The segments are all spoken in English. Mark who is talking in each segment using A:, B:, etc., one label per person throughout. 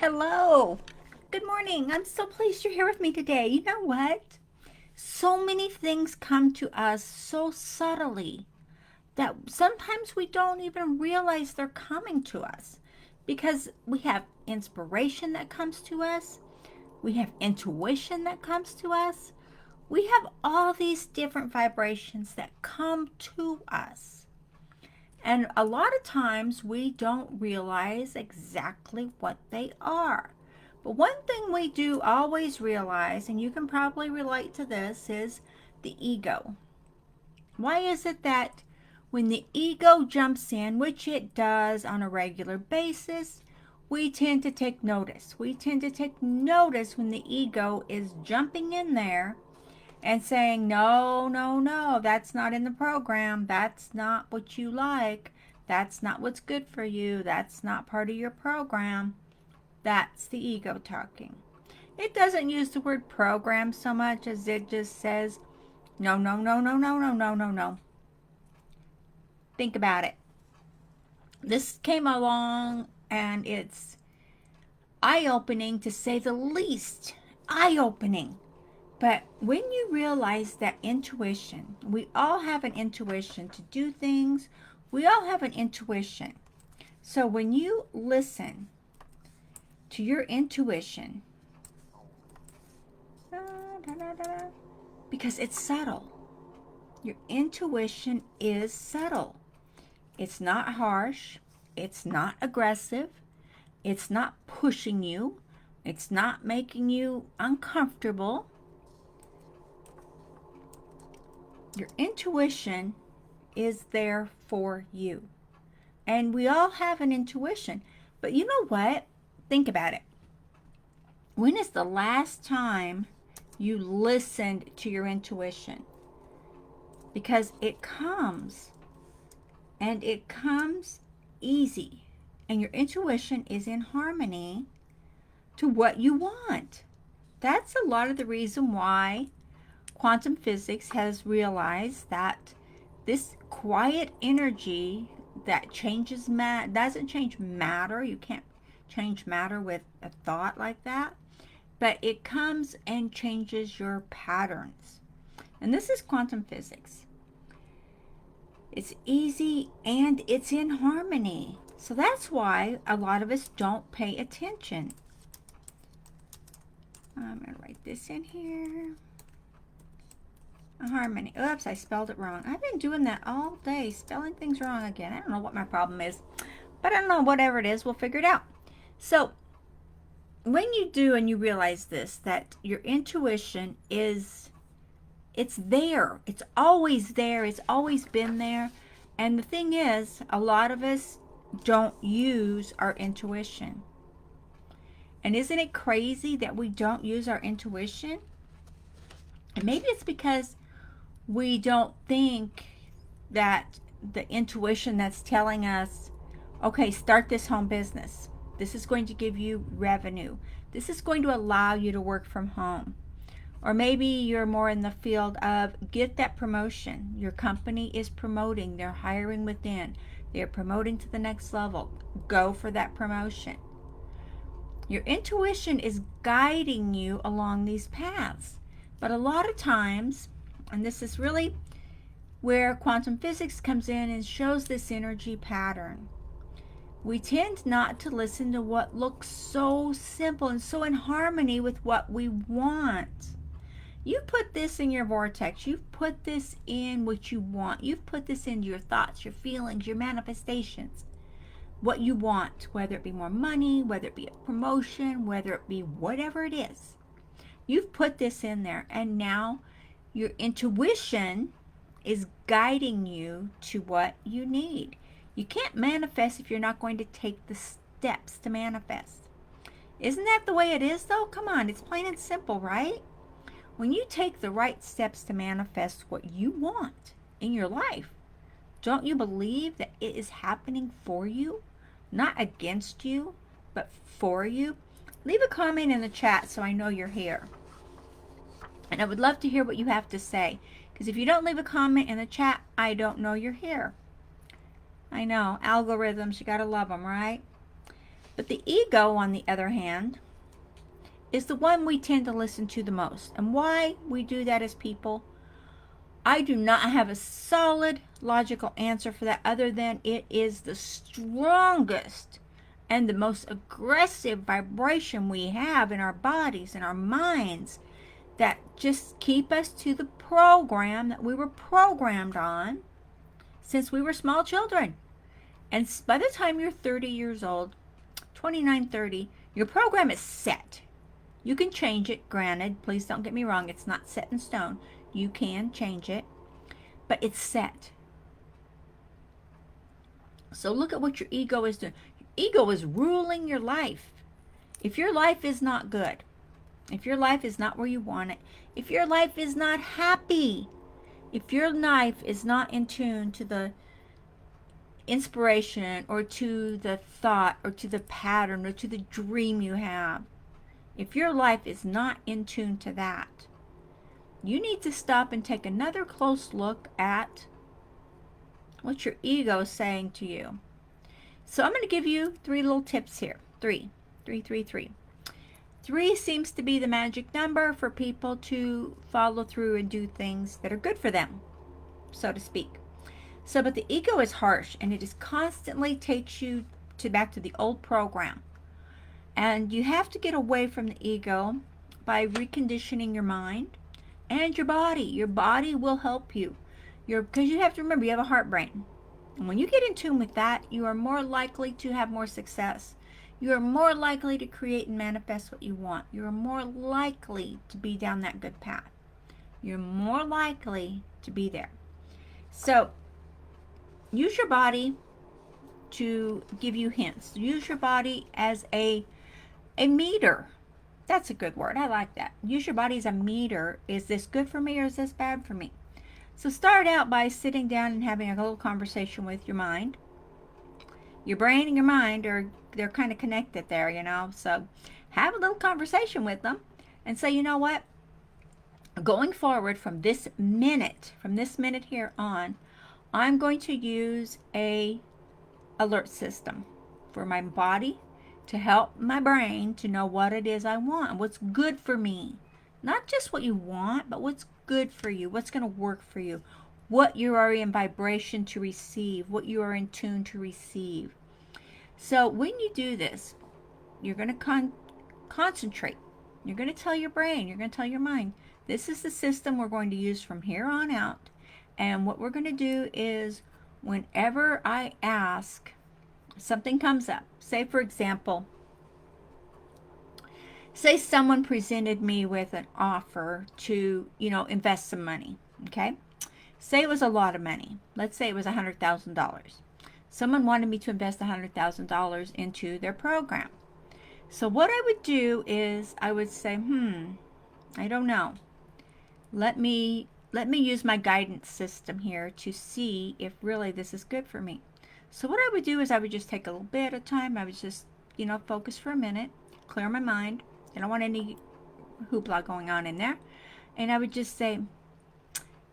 A: Hello. Good morning. I'm so pleased you're here with me today. You know what? So many things come to us so subtly that sometimes we don't even realize they're coming to us because we have inspiration that comes to us, we have intuition that comes to us, we have all these different vibrations that come to us. And a lot of times we don't realize exactly what they are. But one thing we do always realize, and you can probably relate to this, is the ego. Why is it that when the ego jumps in, which it does on a regular basis, we tend to take notice? We tend to take notice when the ego is jumping in there and saying, no, no, no, that's not in the program. That's not what you like. That's not what's good for you. That's not part of your program. That's the ego talking. It doesn't use the word program so much as it just says, no, no, no, no, no, no, no, no, no. Think about it. This came along and it's eye opening to say the least. Eye opening. But when you realize that intuition, we all have an intuition to do things, we all have an intuition. So when you listen to your intuition, because it's subtle, your intuition is subtle. It's not harsh, it's not aggressive, it's not pushing you, it's not making you uncomfortable. Your intuition is there for you. And we all have an intuition. But you know what? Think about it. When is the last time you listened to your intuition? Because it comes, and it comes easy. And your intuition is in harmony to what you want. That's a lot of the reason why quantum physics has realized that this quiet energy that changes doesn't change matter. You can't change matter with a thought like that, but it comes and changes your patterns. And this is quantum physics. It's easy and it's in harmony. So that's why a lot of us don't pay attention. I'm going to write this in here. Harmony. Oops, I spelled it wrong. I've been doing that all day, spelling things wrong again. I don't know what my problem is, but I don't know, whatever it is, we'll figure it out. So when you do and you realize this, that your intuition is, it's there. It's always there. It's always been there. And the thing is, a lot of us don't use our intuition. And isn't it crazy that we don't use our intuition? And maybe it's because we don't think that the intuition that's telling us, okay, start this home business. This is going to give you revenue. This is going to allow you to work from home. Or maybe you're more in the field of get that promotion. Your company is promoting. They're hiring within. They're promoting to the next level. Go for that promotion. Your intuition is guiding you along these paths. But a lot of times, and this is really where quantum physics comes in and shows this energy pattern, we tend not to listen to what looks so simple and so in harmony with what we want. You put this in your vortex. You've put this in what you want. You've put this into your thoughts, your feelings, your manifestations. What you want, whether it be more money, whether it be a promotion, whether it be whatever it is. You've put this in there, and now your intuition is guiding you to what you need. You can't manifest if you're not going to take the steps to manifest. Isn't that the way it is, though? Come on, it's plain and simple, right? When you take the right steps to manifest what you want in your life, don't you believe that it is happening for you? Not against you, but for you? Leave a comment in the chat so I know you're here. And I would love to hear what you have to say. Because if you don't leave a comment in the chat, I don't know you're here. I know, algorithms, you gotta love them, right? But the ego, on the other hand, is the one we tend to listen to the most. And why we do that as people, I do not have a solid logical answer for that, other than it is the strongest and the most aggressive vibration we have in our bodies and our minds, that just keep us to the program that we were programmed on since we were small children. And by the time you're 30 years old, 29, 30, your program is set. You can change it, granted. Please don't get me wrong. It's not set in stone. You can change it, but it's set. So look at what your ego is doing. Your ego is ruling your life. If your life is not good, if your life is not where you want it, if your life is not happy, if your life is not in tune to the inspiration or to the thought or to the pattern or to the dream you have, if your life is not in tune to that, you need to stop and take another close look at what your ego is saying to you. So I'm going to give you 3 little tips here. 3. 3 seems to be the magic number for people to follow through and do things that are good for them, so to speak. So, but the ego is harsh, and it is constantly takes you back to the old program. And you have to get away from the ego by reconditioning your mind and your body. Your body will help you. Because you have to remember, you have a heart brain. And when you get in tune with that, you are more likely to have more success. You are more likely to create and manifest what you want. You are more likely to be down that good path. You're more likely to be there. So, use your body to give you hints. Use your body as a meter. That's a good word. I like that. Use your body as a meter. Is this good for me or is this bad for me? So start out by sitting down and having a little conversation with your mind. Your brain and your mind they're kind of connected there, you know. So have a little conversation with them and say, you know what? Going forward from this minute here on, I'm going to use a alert system for my body to help my brain to know what it is I want, what's good for me. Not just what you want, but what's good for you, what's going to work for you, what you are in vibration to receive, what you are in tune to receive. So when you do this, you're going to concentrate. You're going to tell your brain, you're going to tell your mind, this is the system we're going to use from here on out. And what we're going to do is, whenever I ask, something comes up. Say, for example, say someone presented me with an offer to, invest some money, okay? Say it was a lot of money. Let's say it was $100,000. Someone wanted me to invest $100,000 into their program. So what I would do is I would say, I don't know. Let me use my guidance system here to see if really this is good for me. So what I would do is I would just take a little bit of time. I would just, focus for a minute, clear my mind. I don't want any hoopla going on in there. And I would just say,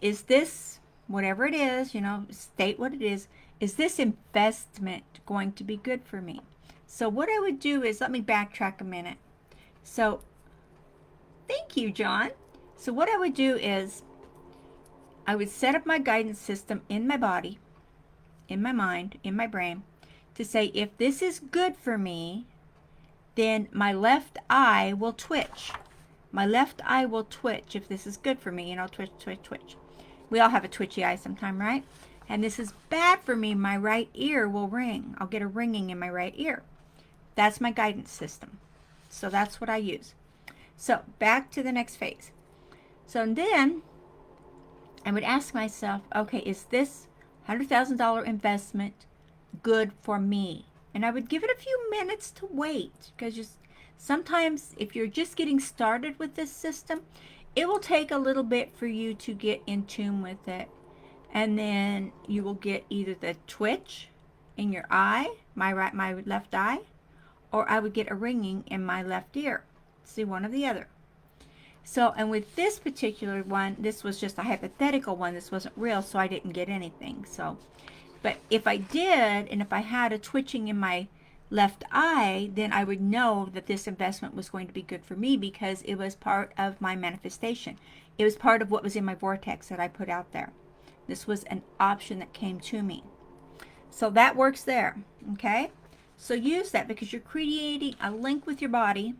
A: is this, whatever it is, state what it is this investment going to be good for me? So what I would do is, let me backtrack a minute. So, thank you, John. So what I would do is, I would set up my guidance system in my body, in my mind, in my brain, to say, if this is good for me, then my left eye will twitch. My left eye will twitch if this is good for me, twitch, twitch, twitch. We all have a twitchy eye sometime, right? And this is bad for me, my right ear will ring. I'll get a ringing in my right ear. That's my guidance system. So that's what I use. So back to the next phase. So then I would ask myself, okay, is this $100,000 investment good for me? And I would give it a few minutes to wait, because sometimes if you're just getting started with this system, it will take a little bit for you to get in tune with it. And then you will get either the twitch in your eye, my left eye, or I would get a ringing in my left ear. See, one or the other. So, and with this particular one, this was just a hypothetical one. This wasn't real, so I didn't get anything. So, but if I did, and if I had a twitching in my left eye, then I would know that this investment was going to be good for me because it was part of my manifestation. It was part of what was in my vortex that I put out there. This was an option that came to me. So that works there, okay? So use that because you're creating a link with your body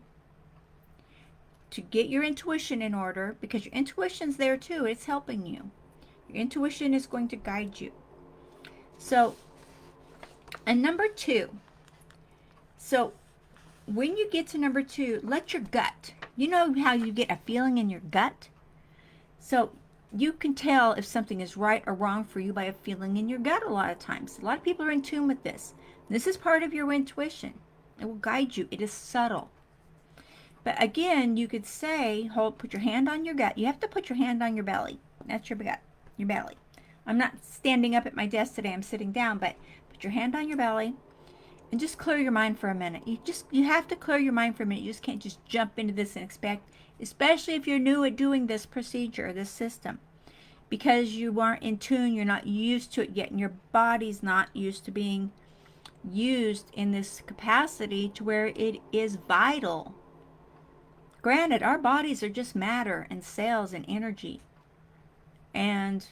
A: to get your intuition in order, because your intuition's there too. It's helping you. Your intuition is going to guide you. So, and number 2. So, when you get to number 2, let your gut. You know how you get a feeling in your gut? So, you can tell if something is right or wrong for you by a feeling in your gut a lot of times. A lot of people are in tune with this. This is part of your intuition. It will guide you. It is subtle. But again, you could say, put your hand on your gut. You have to put your hand on your belly. That's your gut, your belly. I'm not standing up at my desk today. I'm sitting down, but put your hand on your belly and just clear your mind for a minute. You have to clear your mind for a minute. You just can't just jump into this and expect, especially if you're new at doing this procedure, this system, because you aren't in tune, you're not used to it yet, and your body's not used to being used in this capacity to where it is vital. Granted, our bodies are just matter and cells and energy, and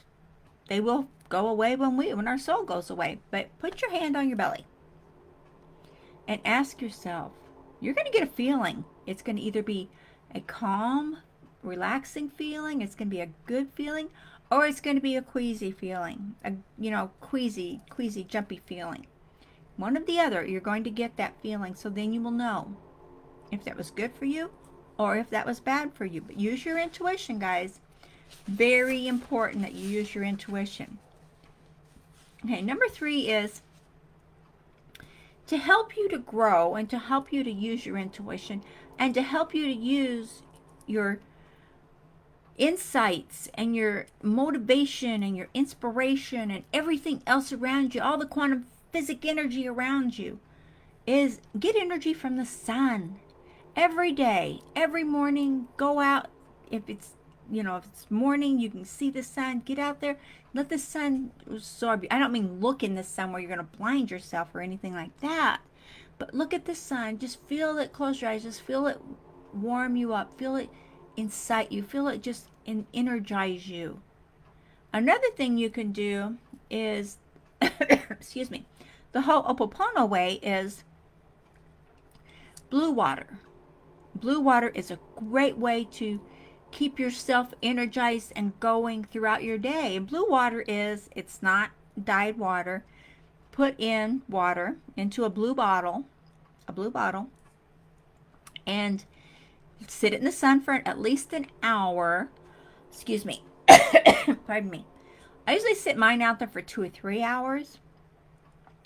A: they will go away when our soul goes away. But put your hand on your belly and ask yourself, you're going to get a feeling. It's going to either be a calm, relaxing feeling, it's going to be a good feeling, or it's going to be a queasy feeling, queasy, jumpy feeling. One or the other, you're going to get that feeling. So then you will know if that was good for you or if that was bad for you. But use your intuition, guys. Very important that you use your intuition. Okay, number 3 is to help you to grow and to help you to use your intuition and to help you to use your insights and your motivation and your inspiration and everything else around you, all the quantum physic energy around you, is get energy from the sun. Every day, every morning, go out. If it's morning, you can see the sun. Get out there, let the sun absorb you. I don't mean look in the sun where you're going to blind yourself or anything like that. But look at the sun. Just feel it. Close your eyes. Just feel it warm you up. Feel it incite you. Feel it just energize you. Another thing you can do is, excuse me, the Ho'oponopono way is blue water. Blue water is a great way to keep yourself energized and going throughout your day. And blue water it's not dyed water. Put in water into a blue bottle, and sit it in the sun for at least an hour. Excuse me. Pardon me. I usually sit mine out there for 2 or 3 hours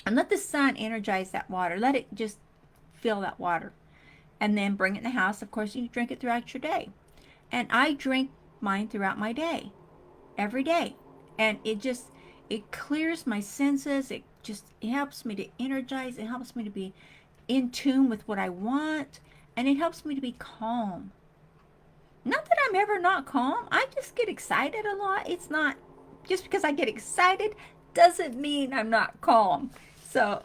A: and let the sun energize that water. Let it just fill that water. And then bring it in the house. Of course, you drink it throughout your day. And I drink mine throughout my day, every day. And it clears my senses. It helps me to energize. It helps me to be in tune with what I want. And it helps me to be calm. Not that I'm ever not calm. I just get excited a lot. It's not, just because I get excited doesn't mean I'm not calm. So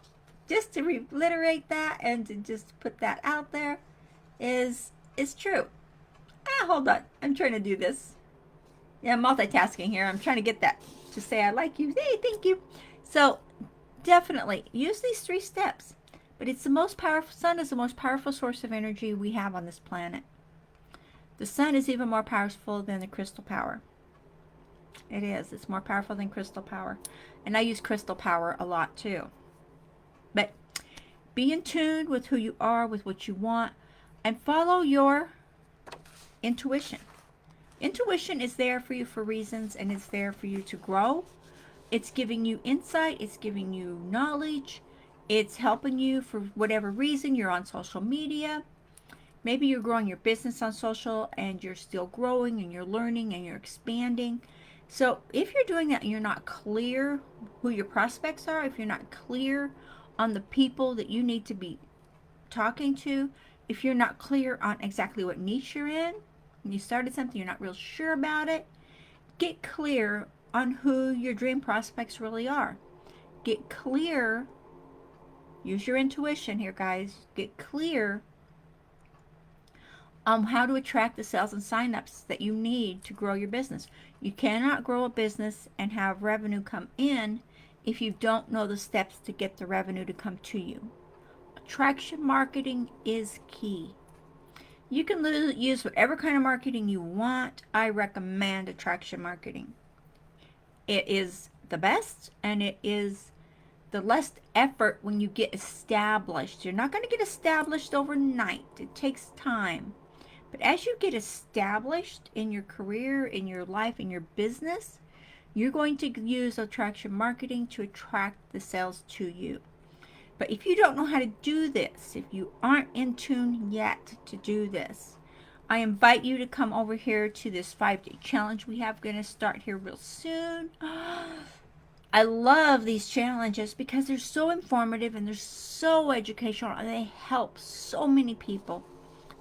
A: just to reiterate that and to just put that out there is true. Hold on. I'm trying to do this. Yeah, I'm multitasking here. I'm trying to get that to say I like you. Hey, thank you. So definitely use these 3 steps. But it's the most powerful. Sun is the most powerful source of energy we have on this planet. The sun is even more powerful than the crystal power. It is. It's more powerful than crystal power. And I use crystal power a lot too. But be in tune with who you are, with what you want, and follow your intuition. Intuition is there for you for reasons, and it's there for you to grow. It's giving you insight. It's giving you knowledge. It's helping you for whatever reason. You're on social media. Maybe you're growing your business on social and you're still growing and you're learning and you're expanding. So if you're doing that and you're not clear who your prospects are, if you're not clear on the people that you need to be talking to, if you're not clear on exactly what niche you're in, and you started something, you're not real sure about it, get clear on who your dream prospects really are. Get clear Use your intuition here, guys. Get clear on how to attract the sales and signups that you need to grow your business. You cannot grow a business and have revenue come in if you don't know the steps to get the revenue to come to you. Attraction marketing is key. You can use whatever kind of marketing you want. I recommend attraction marketing. It is the best, and it is the less effort when you get established. You're not going to get established overnight. It takes time. But as you get established in your career, in your life, in your business, you're going to use attraction marketing to attract the sales to you. But if you don't know how to do this, if you aren't in tune yet to do this, I invite you to come over here to this 5-day challenge we have going to start here real soon. I love these challenges because they're so informative and they're so educational and they help so many people.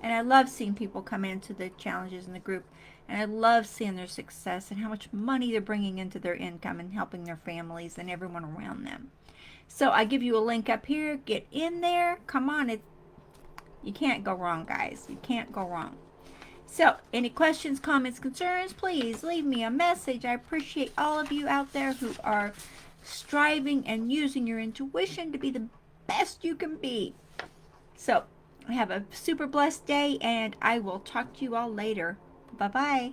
A: And I love seeing people come into the challenges in the group. And I love seeing their success and how much money they're bringing into their income and helping their families and everyone around them. So I give you a link up here. Get in there. Come on. You can't go wrong, guys. You can't go wrong. So any questions, comments, concerns, please leave me a message. I appreciate all of you out there who are striving and using your intuition to be the best you can be. So have a super blessed day, and I will talk to you all later. Bye-bye.